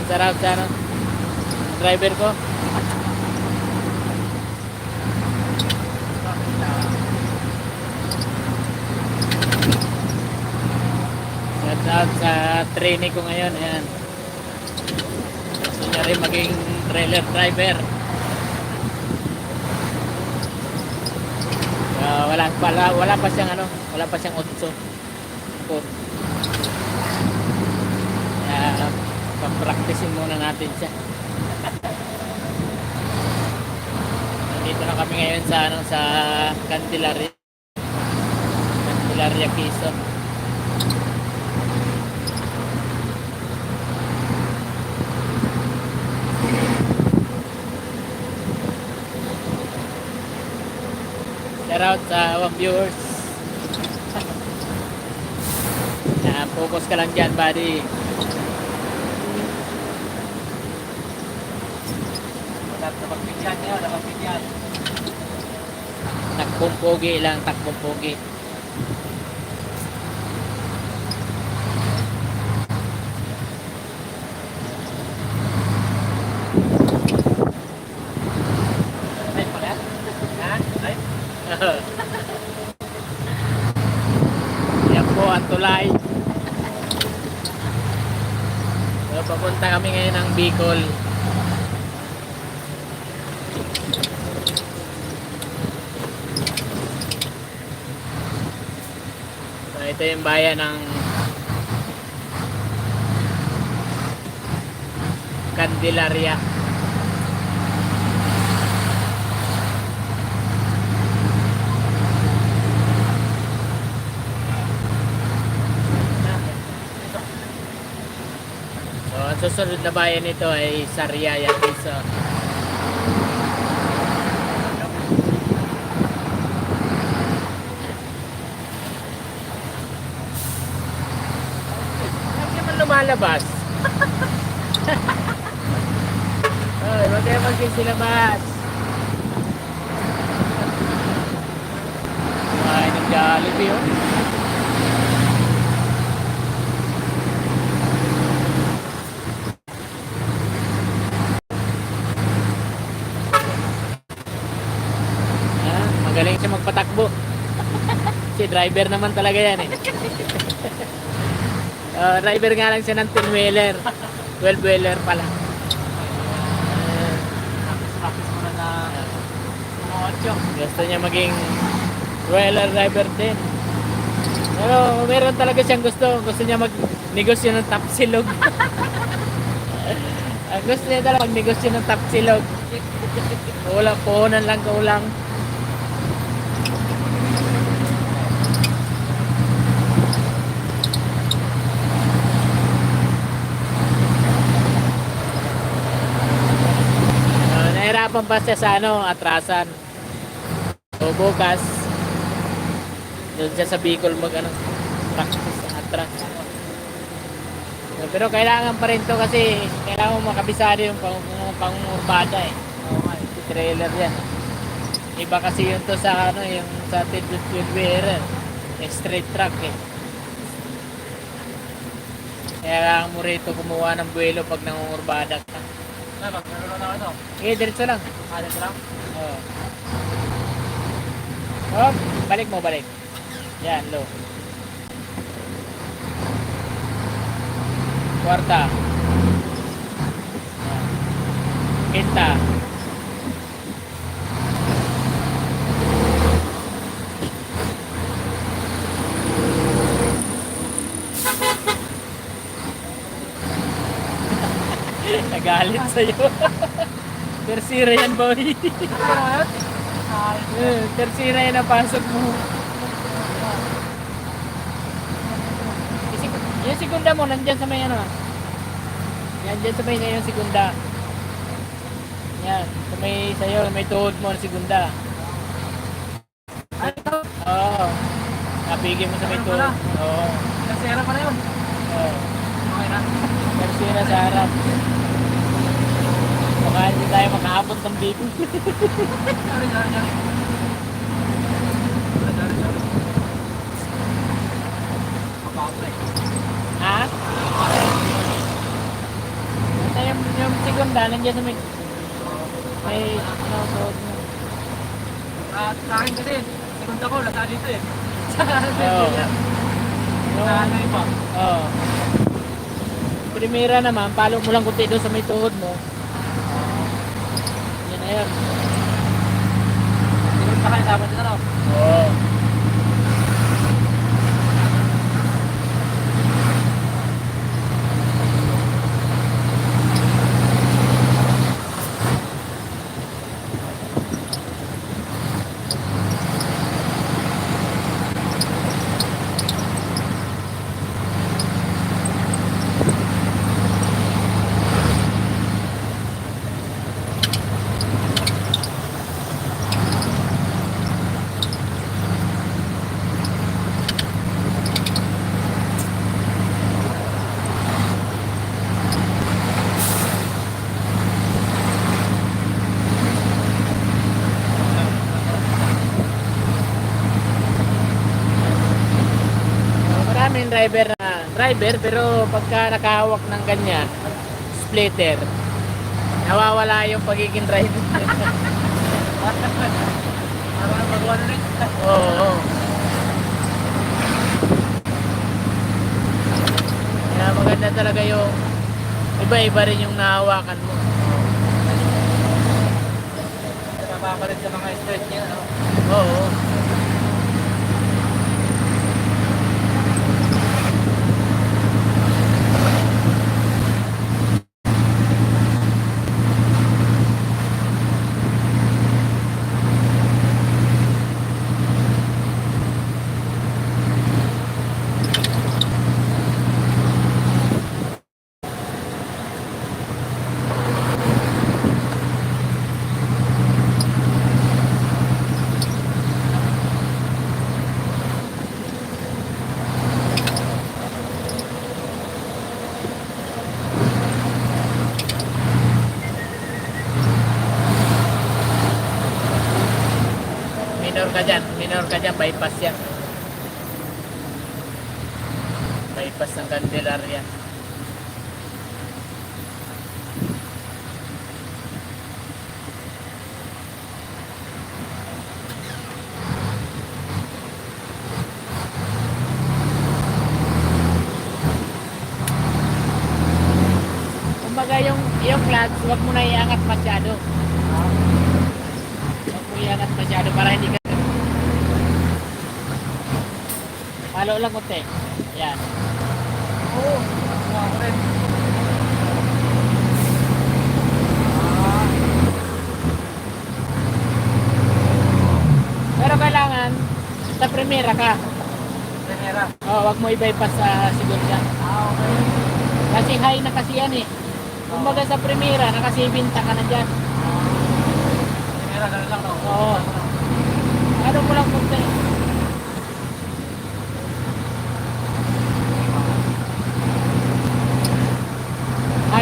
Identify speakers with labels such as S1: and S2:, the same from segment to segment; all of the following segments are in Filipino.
S1: sarap sa ano, driver ko. Shout out sa training ko ngayon. Ayan. Gusto niya rin maging trailer driver. Wala pa siyang ano, wala pa siyang utso. Kaya pa-practicein muna natin siya. Nandito na kami ngayon sa ano, sa Candelaria, Quezon. Shout out sa awang viewers. Focus ka lang dyan, buddy. Takbong pogi lang, takbong pogi. Ay pala? Ha? Ay? Yan po ang tulay. So, papunta kami ngayon ng Bicol. So, ito yung bayan ng Candelaria. So, ang susunod na bayan nito ay Sariaya, Quezon. Bakit naman lumalabas? Ay, wag kayo magsisilabas. Ay, nag-Jollibee, oh. Magaling siya magpatakbo. Si driver naman talaga yan eh. Driver nga lang siya ng 10-wheeler. 12-wheeler pala. Gusto niya maging trailer driver din. Pero meron talaga siyang gusto. Gusto niya mag-negosyo ng tapsilog. Gusto niya talaga mag-negosyo ng tapsilog. Kulang, puhunan lang kulang. Nahirapan pa siya sa ano, atrasan. So bukas, doon siya sa Bicol practice atras. Pero kailangan pa rin to kasi kailangan mo makabisado yung pangurbada eh. Si trailer yan. Iba kasi yun to sa ano, yung sa Tidwell, straight track eh. Kailangan mo rito kumuha ng buwelo pag nangungurbada ka. Magkaroon na ito? Eh, diretso lang. Diretso lang? Oo. Oh, balik mo, balik. Yan, low. Kwarta. Quinta. Nagalit sa'yo. Tersira yan, boy. Tersira yan ang pasok mo. Yung segunda mo, nandyan sa may ano. Yan, dyan sa may yung segunda. Yan, sa may sayo, may tuhod mo na segunda. Oo. Napigil mo sa may tuhod. Oo. Tersira pa na yun. Oo. Okay na. Tersira sa harap. Baka hindi tayo makaabot ng dito. Ha? Tayo daanan dyan sa may ano, road mo.
S2: Sa akin kasi, segunda ko, nasa dito eh.
S1: Oo.
S2: Nahanay pa.
S1: Oo. Primera naman, palo mo lang kunti doon sa may tuhod mo. Yan na yan.
S2: Siguro pa kayo dapat na raw.
S1: Oo. Maraming driver pero pagka nakahawak ng ganyan, splitter, nawawala yung pagiging driver.
S2: Parang magawa na rin.
S1: Oo. Kaya maganda talaga yung iba-iba rin yung nahawakan mo.
S2: Tama pa rin sa mga stretch niya. No?
S1: Oo. Minor ka dyan, bypass yan. Bypass ng Candelaria. Kumbaga yung clutch, huwag mo na iangat masyado. Huwag mo iangat masyado para hindi ka palo lang konti. Yan.
S2: Oo. Nga ko rin.
S1: Pero kailangan sa primera ka.
S2: Primera.
S1: Oh, wag mo i-bypass sa segunda.
S2: Okay.
S1: Kasi high na kasi yan eh. Kumbaga sa primera, nakasibinta ka na dyan.
S2: Primera, gano'n lang no?
S1: Oo. Ano mo lang konti.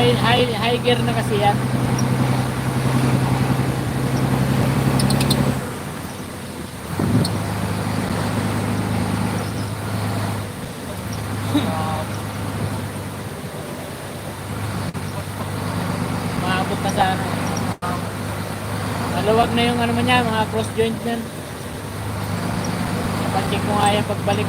S1: High gear na kasi yan. Maabot na sa ano. Maluwag na yung ano man yan, mga cross joint yan. Napacheck mo nga yan pagbalik.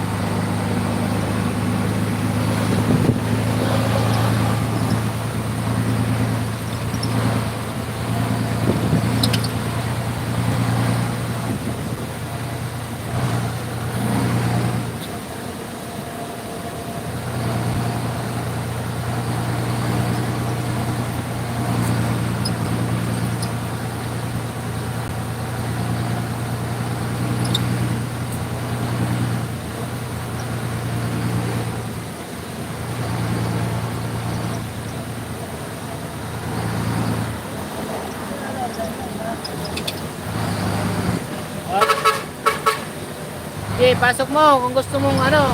S1: Okay, pasok mo kung gusto mong ano,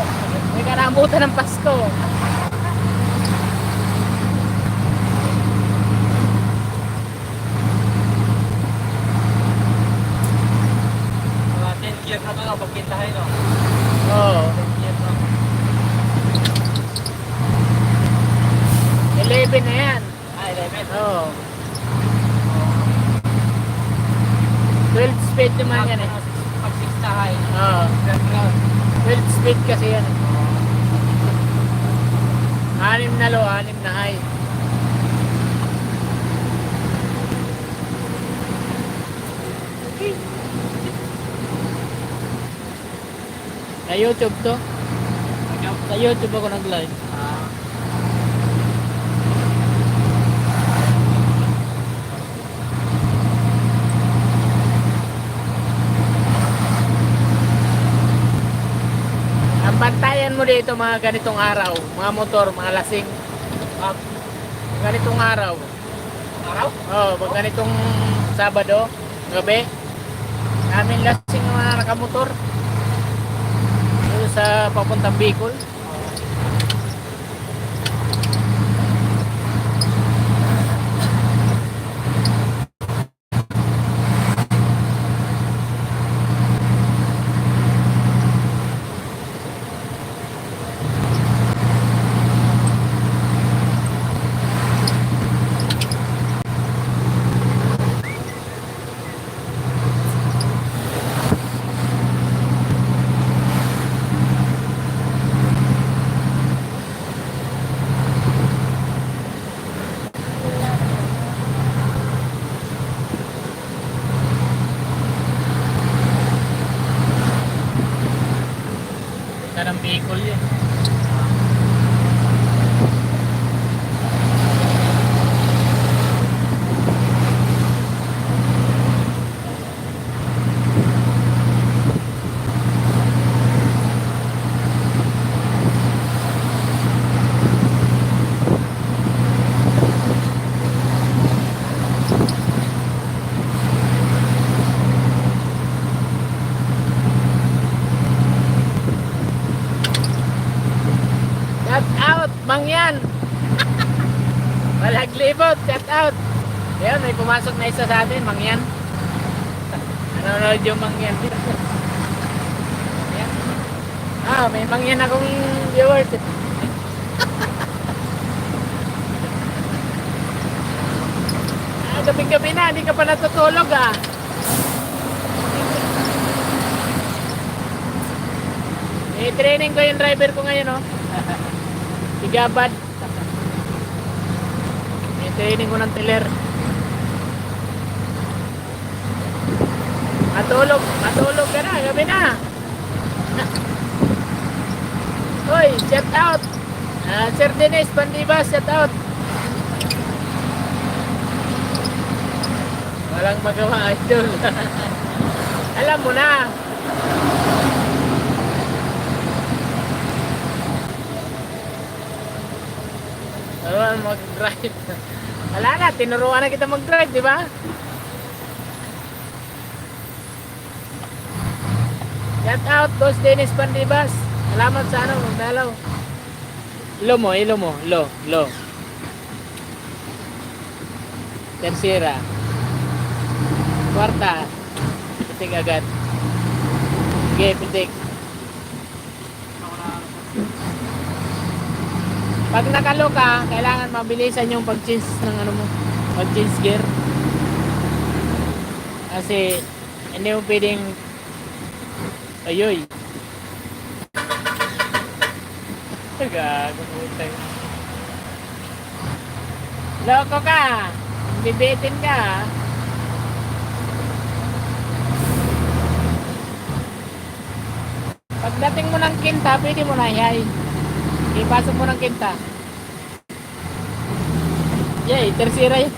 S1: may kanabutan ng Pasko.
S2: Mga 10 gear na ito no, pagkintahay no?
S1: Oo.
S2: 10 gear no?
S1: 11 na yan.
S2: Ah, 11.
S1: Oo. 12 speed naman yan eh.
S2: Pag 6 na high.
S1: Oo. 12 speed kasi yan eh. 6 na low, 6 na high. Sa YouTube to. Sa YouTube ako nag-live. Ang bantayan mo dito mga ganitong araw, mga motor, mga lasing. Ganitong araw.
S2: Araw?
S1: Oh, pag ganitong Sabado, gabi. Namin lasing ng mga nakamotor. Doon sa papuntang Bicol. Ng Bicol yun. Shout out, Mangyan! Malaglibot, shout out! Ayun, may pumasok na isa sa atin, Mangyan. Nanonood yung Mangyan. Ayan. Ah, may Mangyan akong viewers. Gabi-gabi na, hindi ka pa natutulog ah. I-training ko yung driver ko ngayon oh. Igabad. I-training ko ng teller. Matulog ka na, gabi na. Hoy, shout out. Sir Dennis Pandibas, shout out. Walang magawa, idol. Alam mo na. Mag-drive. Wala na, tinuruan na kita mag-drive, di ba? Shout out, Boss Dennis Pandibas. Salamat sa ano, magdalaw. Ilo mo. Lo. Tercera. Kwarta. Pitik agad. Sige, pitik. Pag nakalo ka, kailangan mabilisan yung pag-change ng ano mo, pag-change gear. Kasi hindi mo pwedeng ayoy. Gago putay. Loko ka. Bibitin ka. Pagdating mo ng Kinta, pwede mo na hiyay. Ipasok mo ng Kinta. Yay, tercera yun.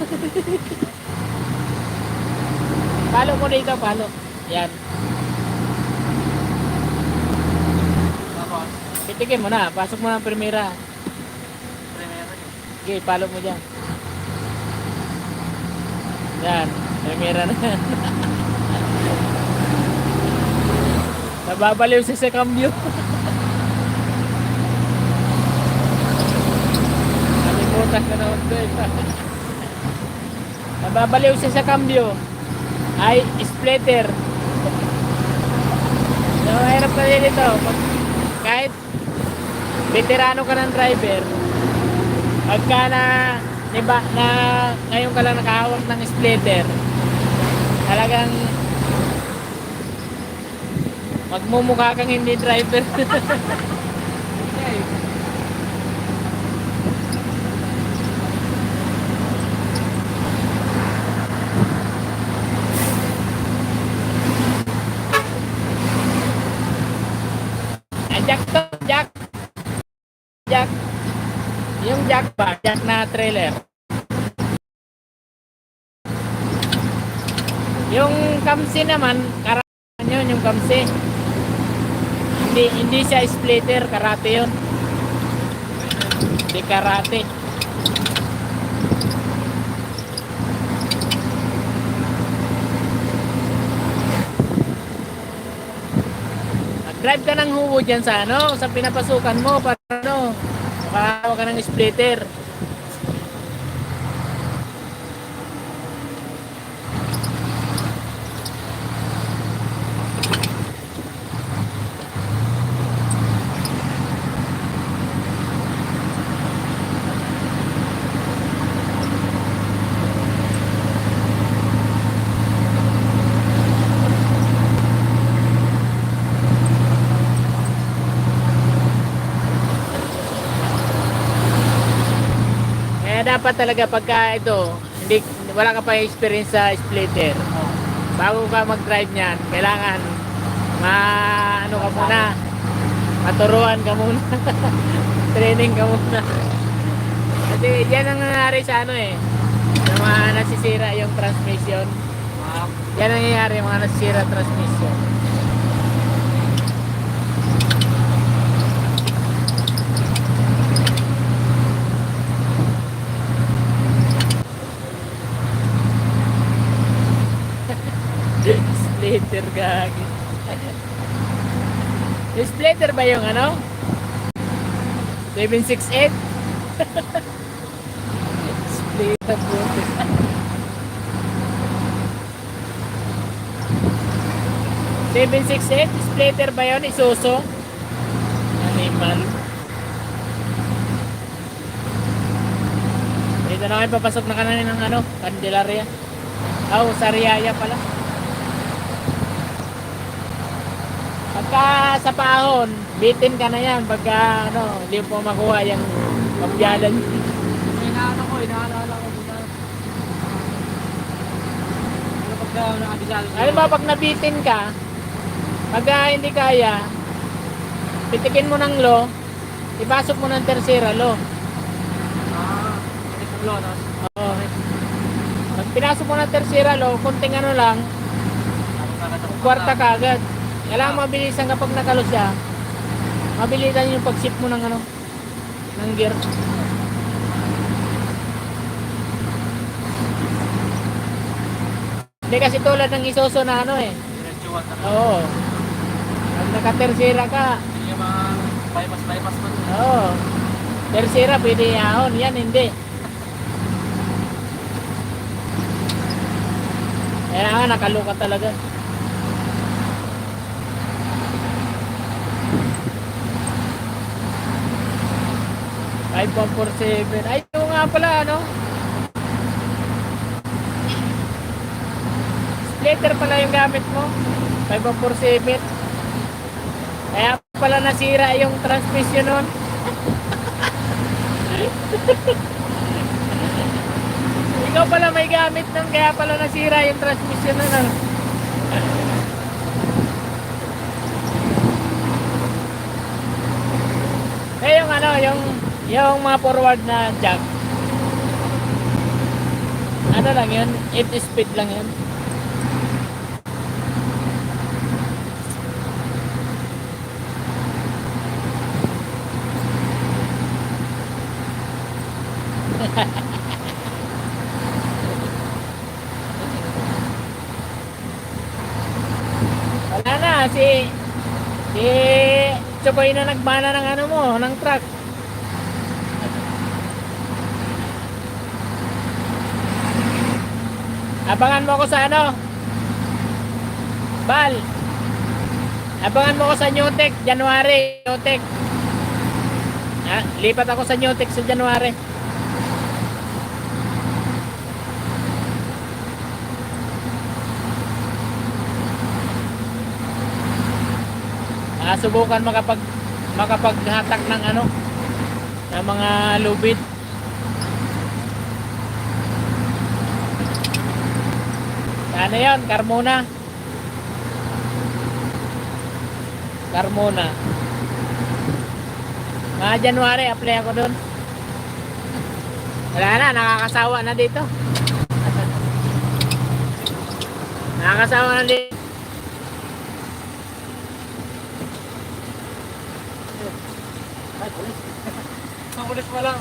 S1: Palo mo dito, palo. Yan. Pitikin mo na, pasok mo ng primera. Okay, palo mo dyan. Yan, primera na yan. Nababaliw siya sa cambio. Nalimutan ka na ito eh. Nababaliw siya sa cambio. Ay, splitter. So, hirap na din ito. Kahit veterano ka ng driver, pagka na ngayon ka lang nakahawak ng splitter, talagang Magmumukha kang hindi driver.
S2: Okay.
S1: Ah, jack to, jack. Jack. Yung jack ba? Jack na trailer. Yung kamsi naman, karate yun, yung kamsi. Hindi siya splitter, karate yun. Hindi karate. Drive ka ng hubo dyan sa ano, sa pinapasukan mo para ano, makahawa ka ng splitter. Kaya dapat talaga pagka ito, hindi wala ka pa experience sa splitter. Bago ka mag-drive niyan, kailangan ano ka muna, maturuan ka muna. Training ka muna. Kasi yan ang nangyayari sa ano eh. Yung mga nasisira yung transmission. Yan ang nangyayari yung mga nasisira transmission. Splitter gagi. Yung splitter ba yung ano? 768? Splitter po. 768? Splitter ba yun? Isuso? Animal. Dito na kayo papasok na kanan ng ano? Candelaria. Oh, Sariaya pala. Pagka sa pahon, bitin ka na yan. Pagka ano, hindi mo makuha yung pabyalan.
S2: Inaalala ko muna. Ano pagka nakabisado?
S1: Alam mo, pag nabitin ka, pagka hindi kaya, pitikin mo ng low, ipasok mo ng tersera low.
S2: Pitik ng lo, no?
S1: Oo. Pag pinasok mo ng tersera low, kunting ano lang, kwarta ka agad. Kailangan mabilisan kapag nakalo siya. Mabilisan yung pag-shift mo ng ano, ng gear. Hindi kasi tulad ng Isuzu na ano eh.
S2: Diretsuan na.
S1: Oo. Pag naka-tersera ka,
S2: Hindi yung mga bypass mo.
S1: oo. Tersera pwede yahon, yan hindi. Kaya nga nakaluka talaga. Ay, 147. Ay, ito nga pala, ano? Splitter pala yung gamit mo. 5147. Kaya pala nasira yung transmission nun. Ikaw pala may gamit nun, kaya pala nasira yung transmission nun. Ano? Eh, yung ano, yung mga forward na jack. Ano lang yun? 8 speed lang yun. Wala na, si Chokoy na nagbana ng ano mo, ng truck. Abangan mo ako sa ano? Bal. Abangan mo ako sa Newtek, January, Newtek. Ha? Lipat ako sa Newtek sa January. Subukan makapaghatak ng ano, ng mga lubid. Ano yan? Carmona. Carmona. Mga January, apply ako doon. Wala na, nakakasawa na dito. Nakakasawa na dito.
S2: Ay, pulis. Pulis pa lang.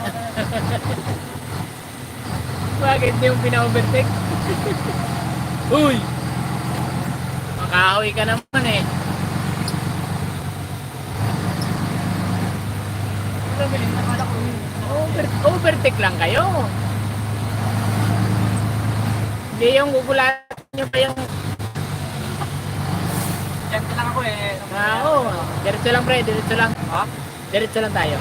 S1: Bakit hindi mo pina-overtake? Uy! Makahoy ka naman eh.
S2: Bilis na pala ko.
S1: Overtake lang kayo. Hindi yung gugulatin nyo pa yung...
S2: Diyan lang ako eh.
S1: Oo. Diretso lang pre, diretso lang.
S2: Ha?
S1: Diretso lang tayo.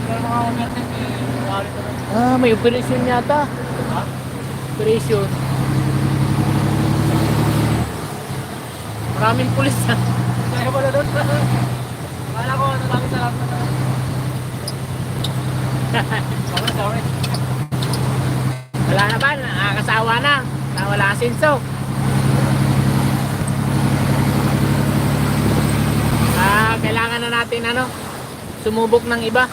S2: Pero mga overtake eh. Wali ko na.
S1: May operasyon yata.
S2: Ha?
S1: Operasyon. Maraming pulis na.
S2: Kaya pala doon. Akala ko, maraming salamat na. Sorry.
S1: Wala na ba? Nakakasawa na. Wala asinso. Kailangan na natin sumubok ng iba.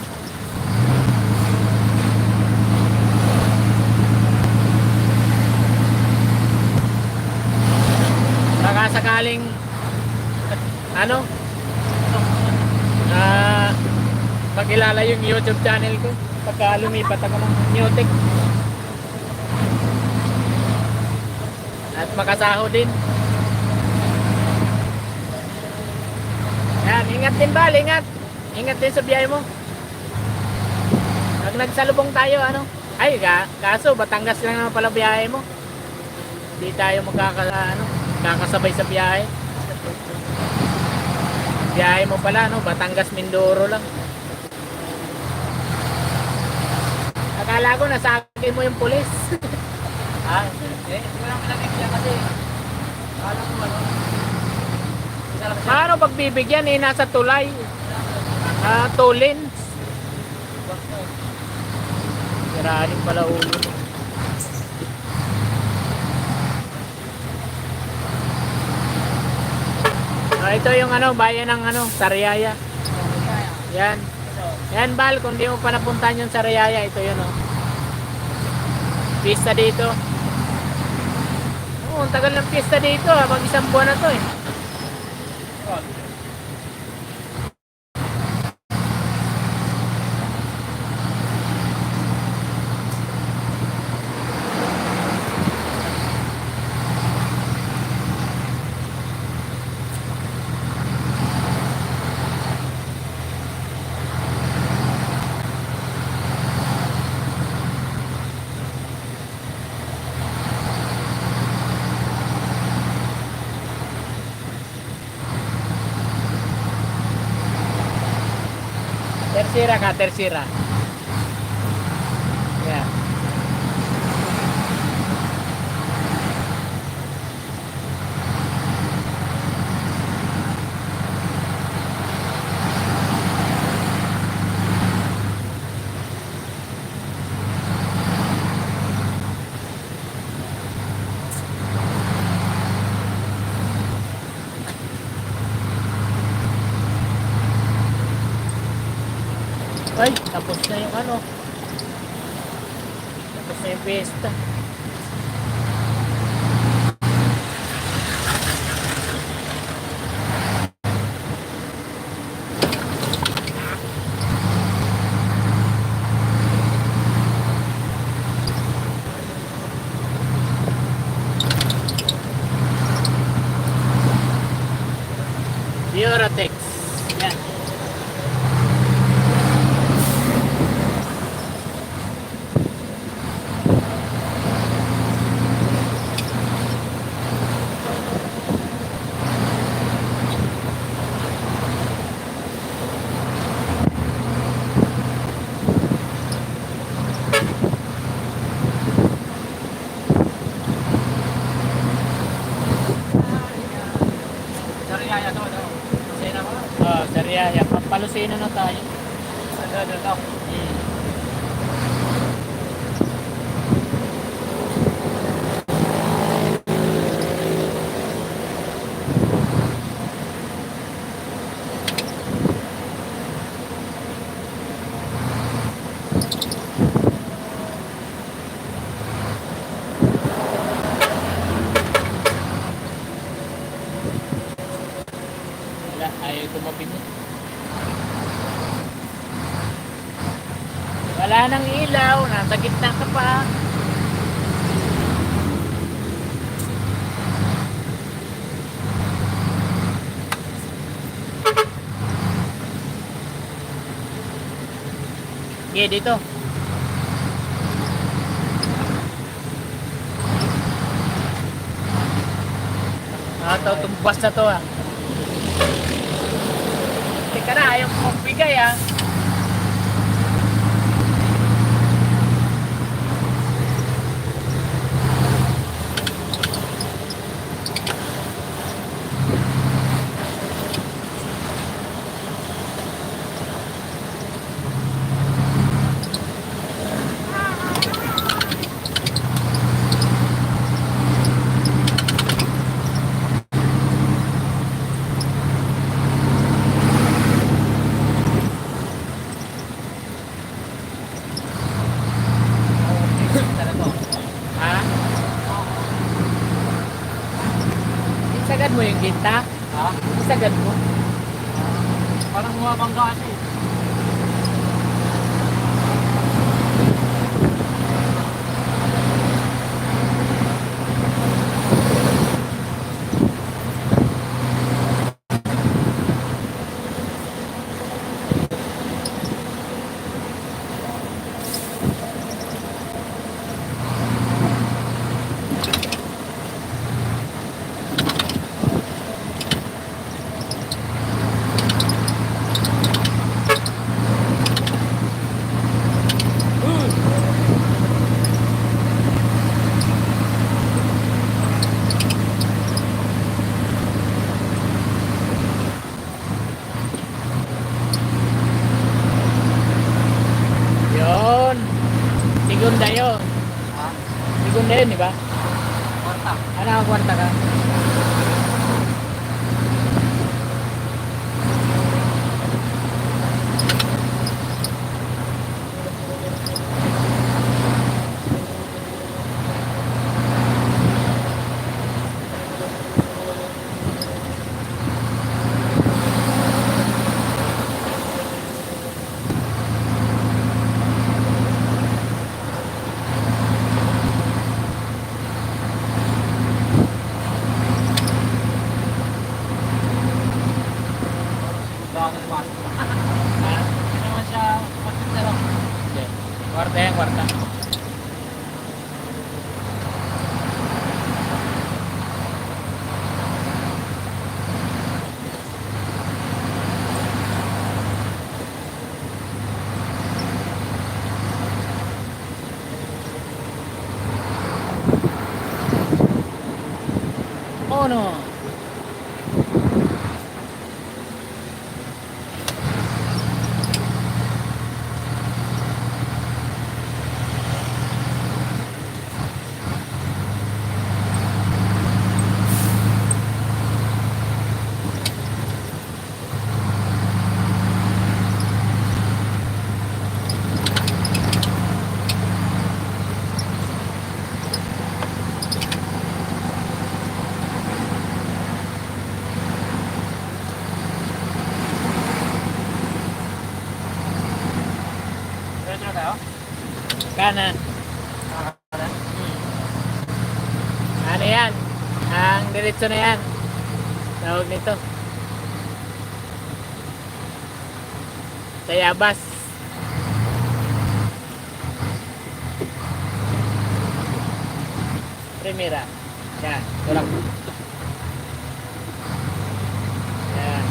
S1: Baka sakaling magkilala yung YouTube channel ko pagka lumipat ako ng Newtek at makasaho din. Yan, ingat din ba? Ingat din sa biyahe mo. Pag nagsalubong tayo, kaso Batangas lang naman pala biyahe mo. Hindi tayo kakasabay sa biyahe. Biyahe mo pala, Batangas, Mindoro lang. Akala ko nasakit mo yung pulis.
S2: Hindi ko lang pinabigyan kasi. Akala ko isa lang siya.
S1: Paano pagbibigyan nasa tulay? Tulins. Siranin pala ulo. Ito yung bayan ng Sariaya. Yan. Yan Bal, kung di mo pa napuntahan yung Sariaya, ito yun Pista dito. Ang tagal ng pista dito pag isang buwan na to eh. Tercera ka, tercera. Yeah. Ay, tapos na yung tapos na yung fiesta. Duratex. Yan. Kaya yan, papalusino na tayo.
S2: Ano.
S1: Hmm. Wala, ayaw tumapin yun. Wala nang ilaw, nasa gitna ka pa. Okay, dito. Tumbas na to ah. Teka na, ayaw mo magbigay ah. Ha? Isagad mo yung ginta?
S2: Ha?
S1: Isagad mo?
S2: Parang bumabangga kasi.
S1: Yun. Segunda yun.
S2: Ha?
S1: Segunda yun, di ba?
S2: Kwarta.
S1: Ano ang kwarta ka?
S2: Dami naman.
S1: Ha?
S2: Hindi naman siya maganda lang.
S1: Hindi. Kwarta yan, kwarta. Oh no.
S2: Diretso na tayo?
S1: Kanan.
S2: Kanan?
S1: Ano yan? Ang diretso na yan. Tawag nito. Tayabas. Primera. Yan. Tulak. Yan.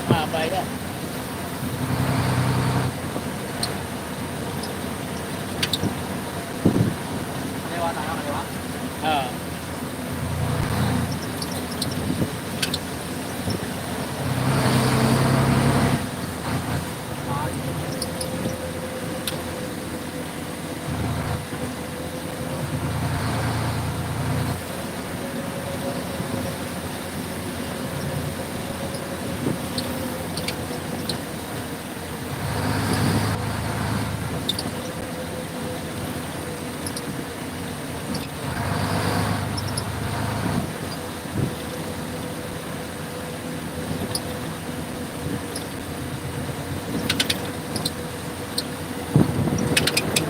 S1: Mahaba yan.
S2: Kaliwa tayo, kaliwa.
S1: Oo.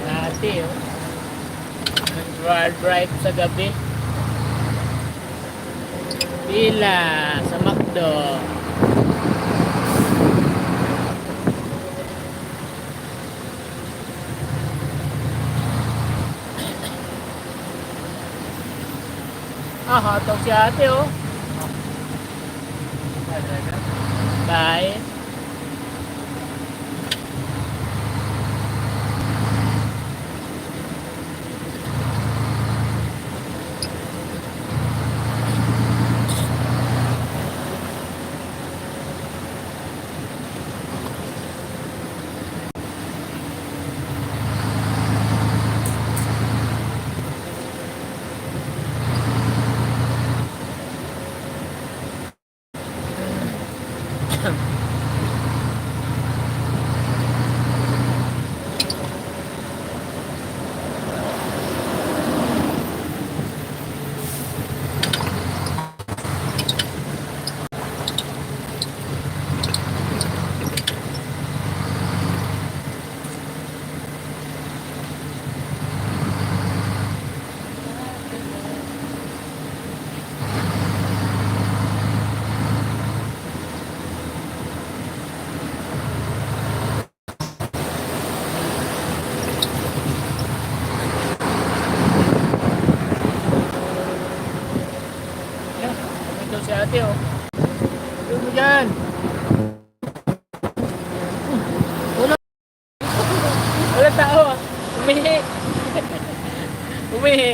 S1: Nati, oh. Nag-drive sa gabi. Pila sa McDo. Ah, hotdog si ate, oh. Bye. Yan, ito si ate, oh. Ano mo dyan? Wala. Wala tao, ah. Umihi. Umihi.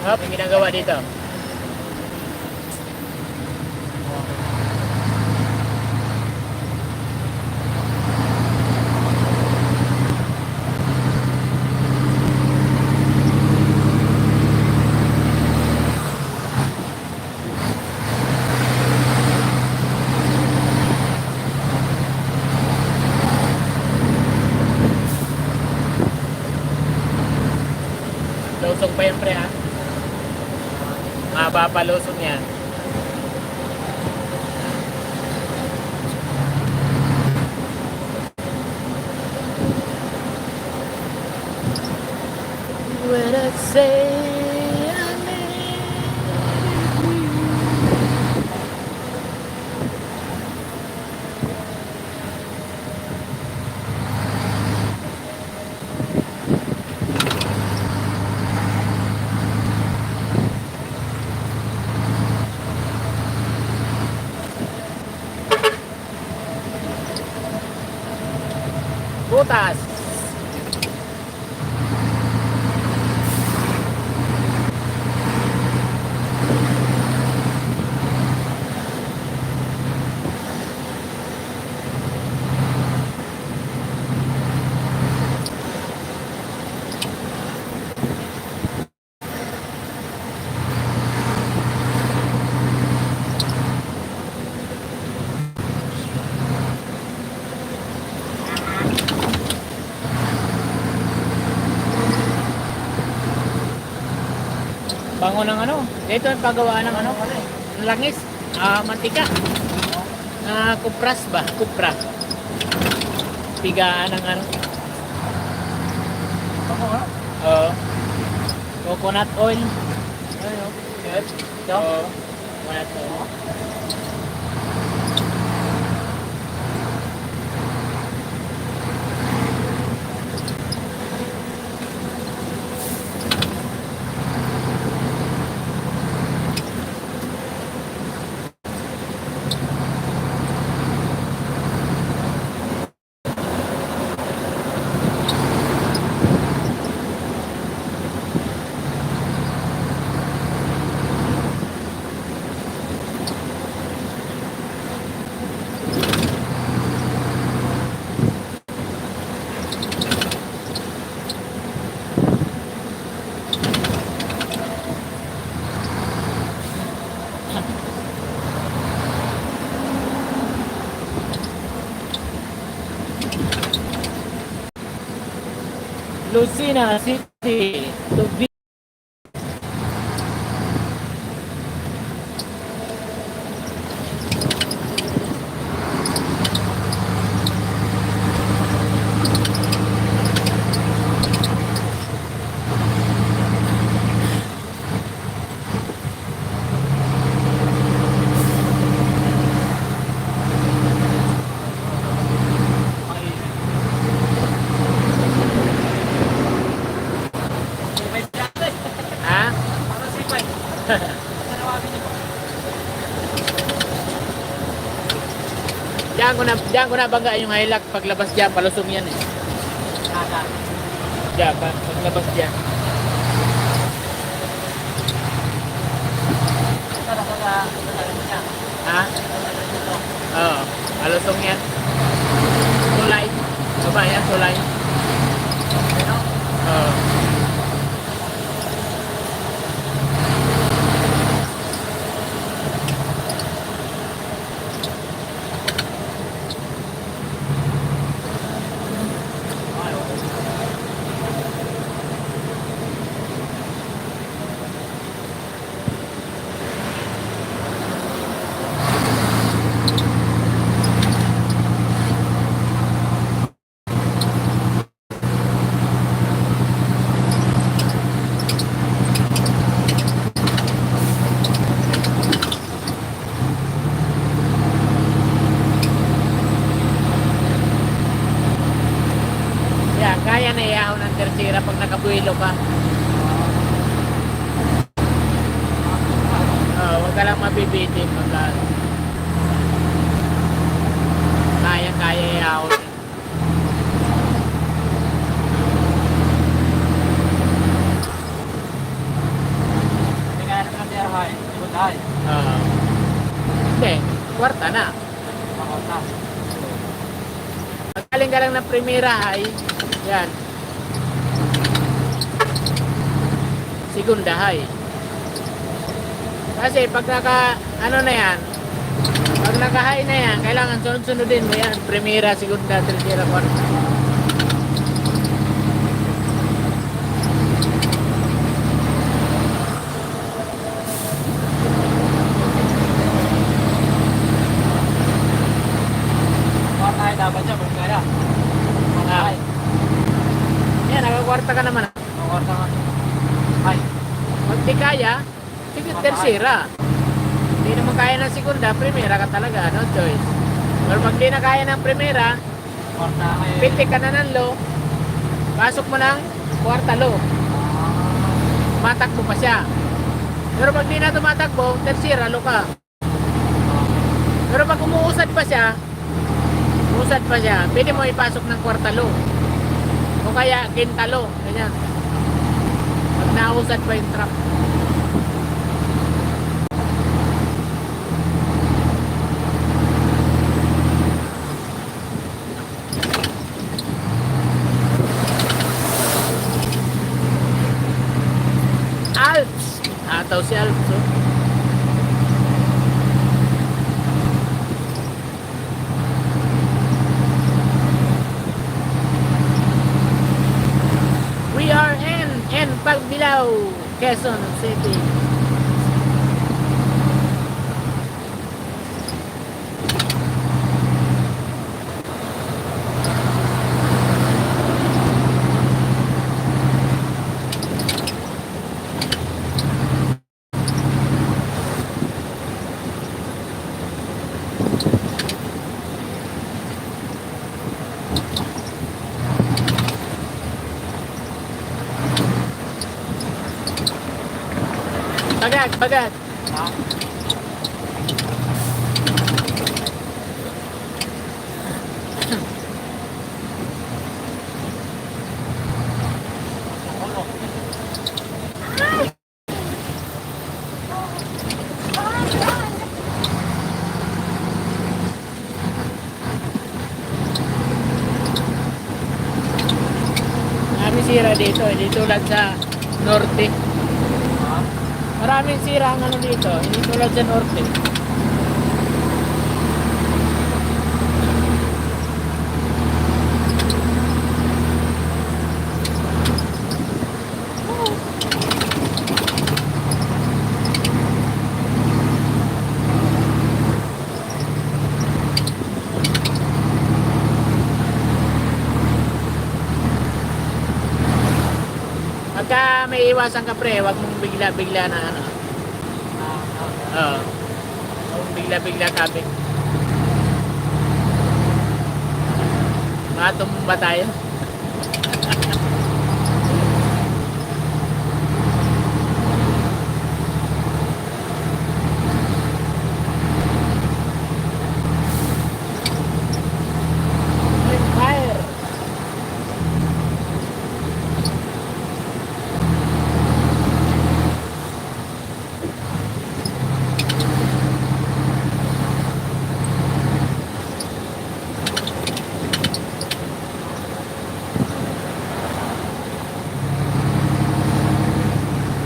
S1: Hop, yung ginagawa dito. Lusog pa yan, pre, ha? Mapapalusog yan. When I say I need you. Butas. bango ng ano. Ito ang paggawa ng ano. Langis. Mantika. Kupras ba? Kupra. Pigaan ng ano.
S2: Ako nga.
S1: Coconut oil.
S2: Ayun, no? Yes.
S1: Coconut oil. Lucena City to be
S2: May jacket.
S1: ha?
S2: Parang sipay. Nanawagin niyo po.
S1: Diyan ko na bangga yung hilak paglabas diyan palusong yan eh.
S2: Nada.
S1: Diyan paglabas diyan.
S2: Niya.
S1: Ha? Oo, palusong yan. Tulay. Baba yan, tulay.
S2: Ano?
S1: Oo. Yan, kaya na iyahaw ng tercera pag nakabuhilo ka. Huwag ka lang mabibitin. Kaya iyahaw.
S2: Hindi kaya naman ang hay. Ikot hay.
S1: Hindi, kwarta na.
S2: Makot na.
S1: Pagkaling ka lang ng primera ay, yan. Segunda ay. Kasi pag ano na yan, pag naka-high na yan, kailangan sunod-sunodin mo yan. Primera, segunda, tercera, kwarta.
S2: Makot na dapat siya. Kung kaya. Makot na hay.
S1: Yan, nakakwarta ka naman.
S2: Makot na nga. Hay.
S1: Pag di kaya, sige, tercera. Hindi naman kaya ng segunda, primera ka talaga, no choice. Pero pag di na kaya ng primera,
S2: Makot na hay.
S1: pitik ka na ng low, pasok mo ng kwarta low. Tumatakbo pa siya. Pero pag di na tumatakbo, tercera low ka. Pero pag umuusad pa siya, pwede mo ipasok ng kwarta low. O kaya quinta low, ganyan. Pag nausad pa yung truck. Alps! Ataw si Alps, oh. We are in Pagbilao, Quezon City. Bagat, bagat.
S2: Ha? Ulo.
S1: Maraming sira dito, hindi tulad sa norte.
S2: Ha?
S1: Maraming sira ang ano dito, hindi tulad sa norte. Pagka may iwasan ka pre, wag mong bigla-bigla na ano. Oo. Wag mong bigla-bigla kabig. Matumba tayo. Fire.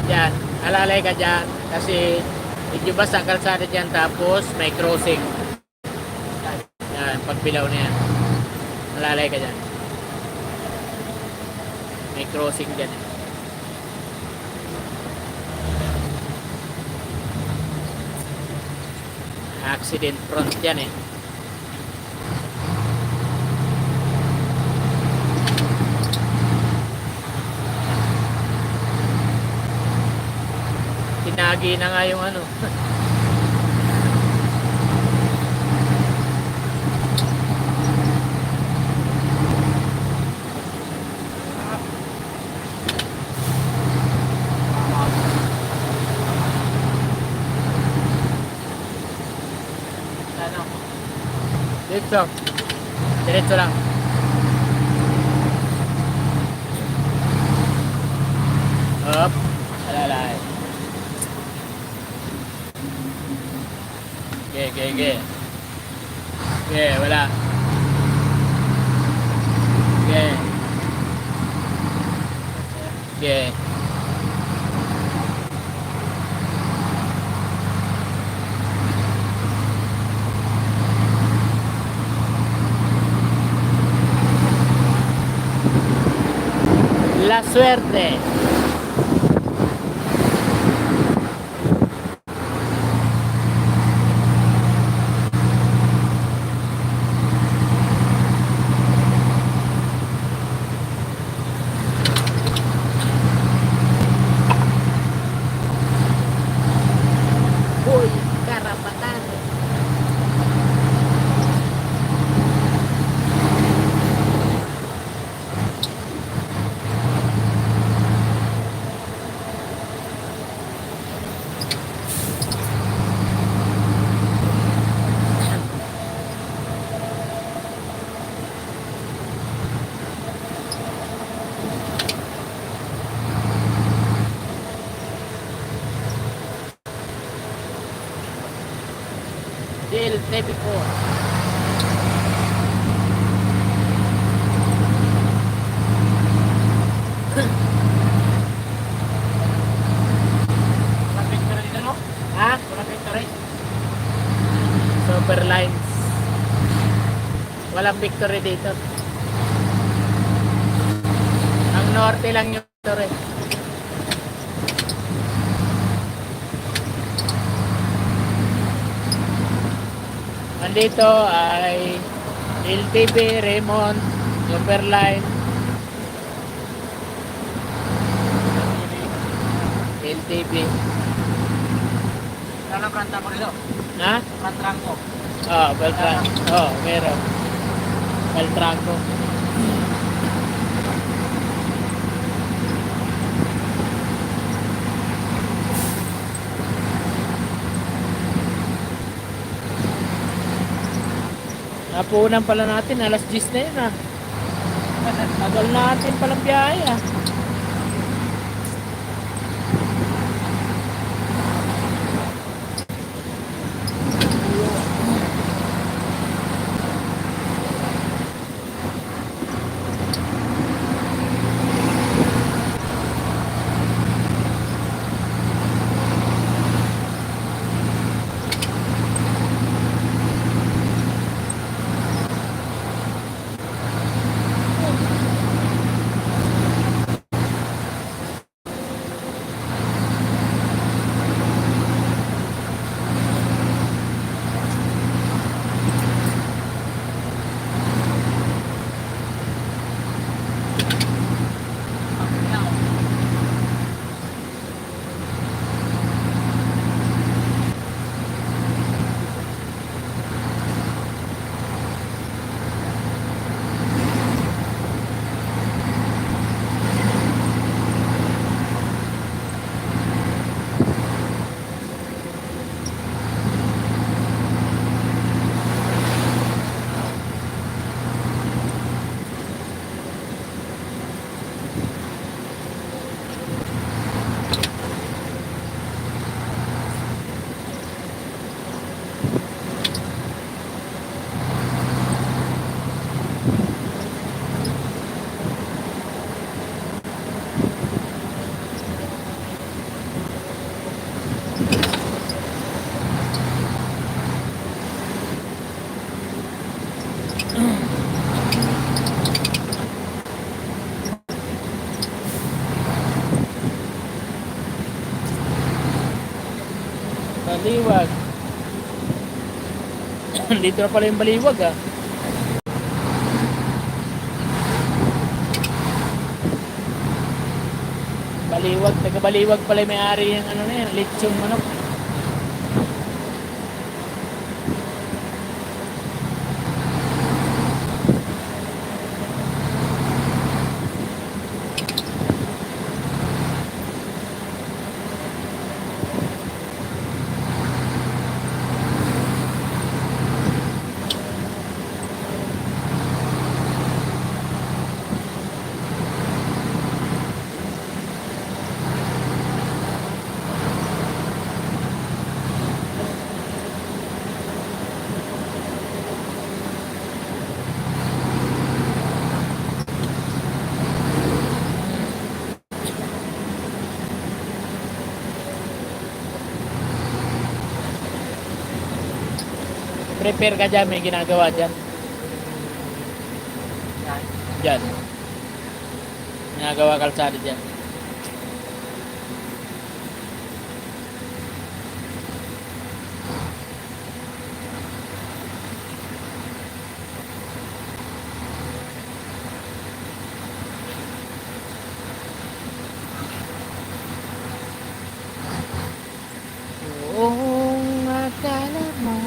S1: Yan, alalay ka dyan kasi medyo basta ang kalsada dyan tapos may crossing. Yan, pagbilaw na yan. Alalay ka dyan. May crossing dyan eh. Accident front dyan eh. Tinagi na nga yung ano.
S2: Ano?
S1: Dito. Diretso lang. Up. Alalay. Ge. Ge, wala. Ge. Ge. La suerte. Uy, karapatan. Del TV4.
S2: Walang picture dito, no?
S1: Ha?
S2: Walang picture.
S1: Super lines. Walang victory dito. Ang norte lang yung victory. Nandito ay LTV, Raymond, Superline, LTV.
S2: Anong kanta mo dito?
S1: Ha?
S2: Kantrangko.
S1: Oh, Beltran. Oh, meron. Beltranco. Hapunan pala natin, alas 10 na yun ah. Tagal natin palang biyahe ah. Baliwag. Dito na pala yung baliwag ah. Baliwag, taga Baliwag pala yung may-ari yung ano na yan, lechong manok. Prepare ka dyan, may ginagawa dyan. Dyan. Ginagawa kalsada dyan. Kung akala mo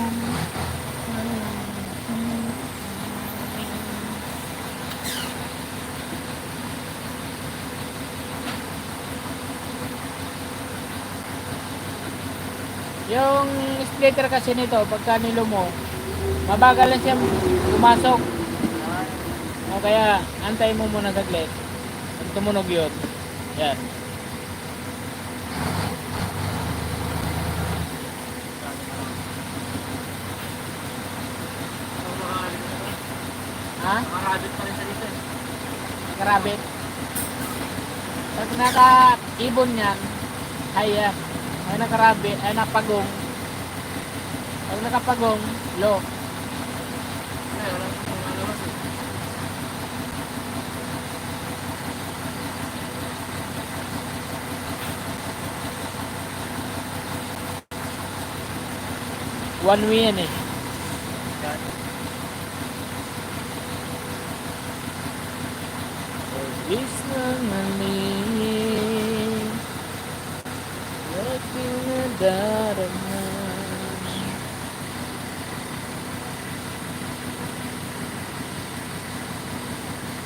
S1: yung splitter kasi nito, pagka nilo mo, mabagal lang siya pumasok. O kaya, antayin mo muna saglit. Pag tumunog yun, yan. Ha?
S2: Makarabit pa rin sa dito.
S1: Nakarabit. Pag naka-ibon yan, high yan. Ay nakarabit, ay napagong. Pag nakapagong, low.
S2: Ay, wala pa kung ano kasi.
S1: One way yan eh.
S2: Yan.
S1: Is nangaling aking nadarama.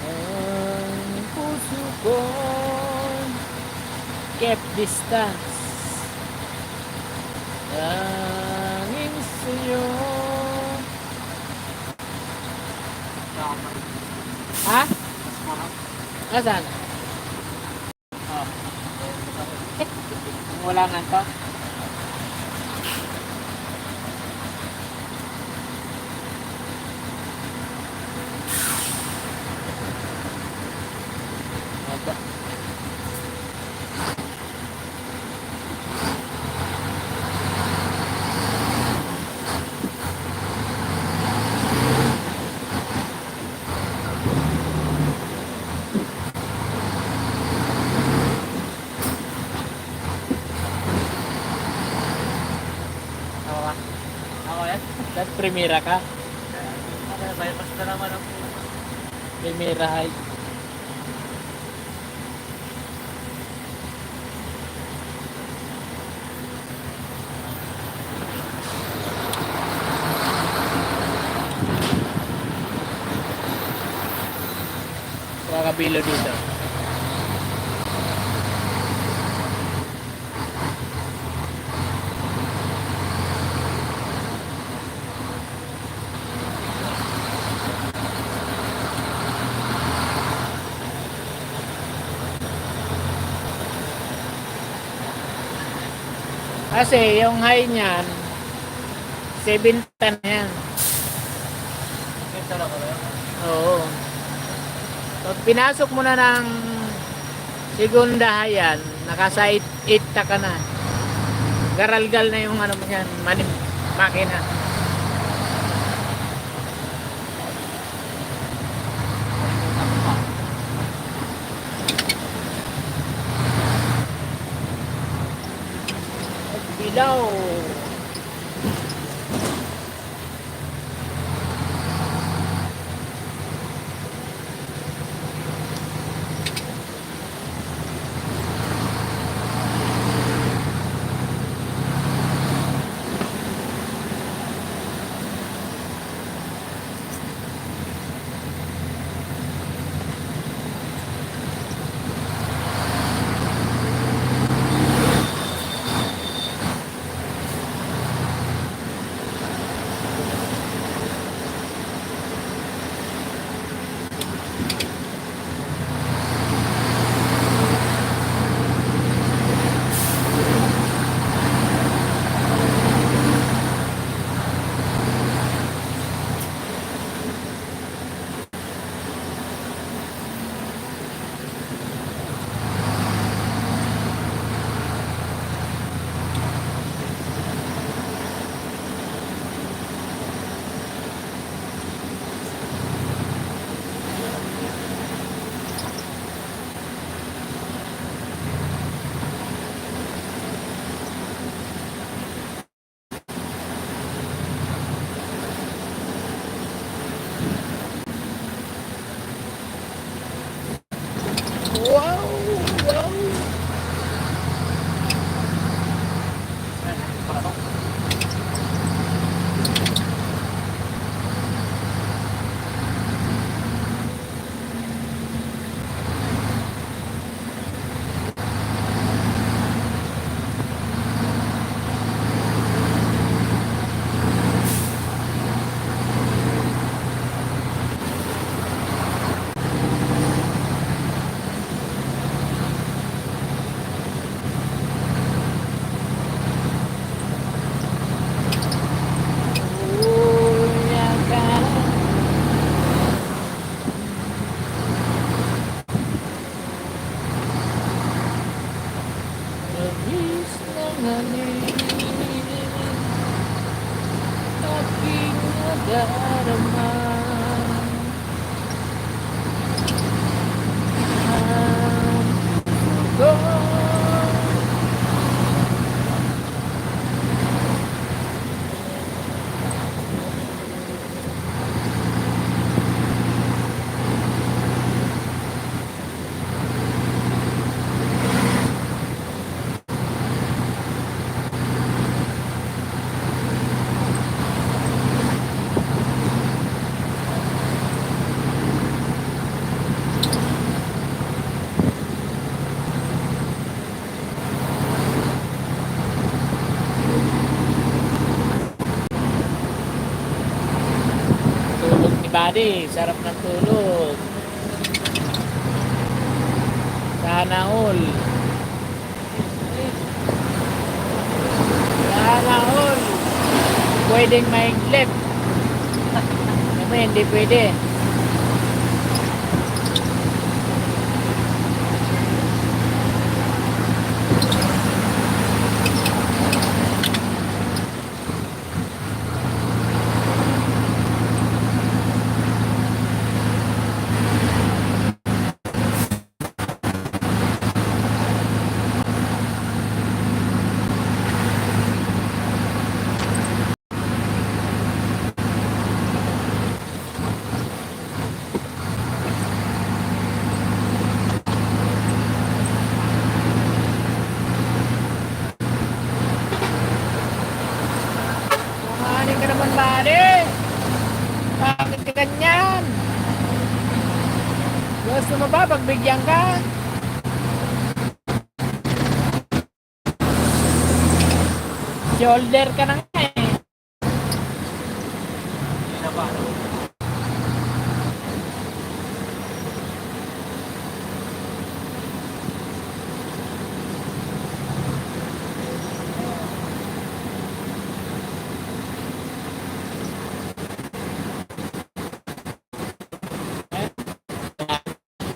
S1: Ang puso ko kept distance. Tanging sa'yo Ha?
S2: Mahal.
S1: Asan?
S2: Ah.
S1: Wala nga to. Aba.
S2: Ako ka? Ako yan?
S1: Dahil Primera ka.
S2: Ano, bypass na naman ang
S1: Primera High. Kabilo dito. Kasi yung high niyan, 7 ton yan.
S2: Ito lang ko yun.
S1: Oo. Pag pinasok mo na ng segunda yan, naka 8 ta ka na. Garalgal na yung ano mo yan, makina. Bilaw. Wow! Wow! Tulog ni Buddy, sarap ng tulog. Sana all. Sana all. Pwedeng maiglip. Kami hindi pwede. Kumahanin ka naman, pare. Bakit ka ganyan? Gusto mo ba pagbigyan ka? Shoulder ka na nga eh.
S2: Hindi na ba?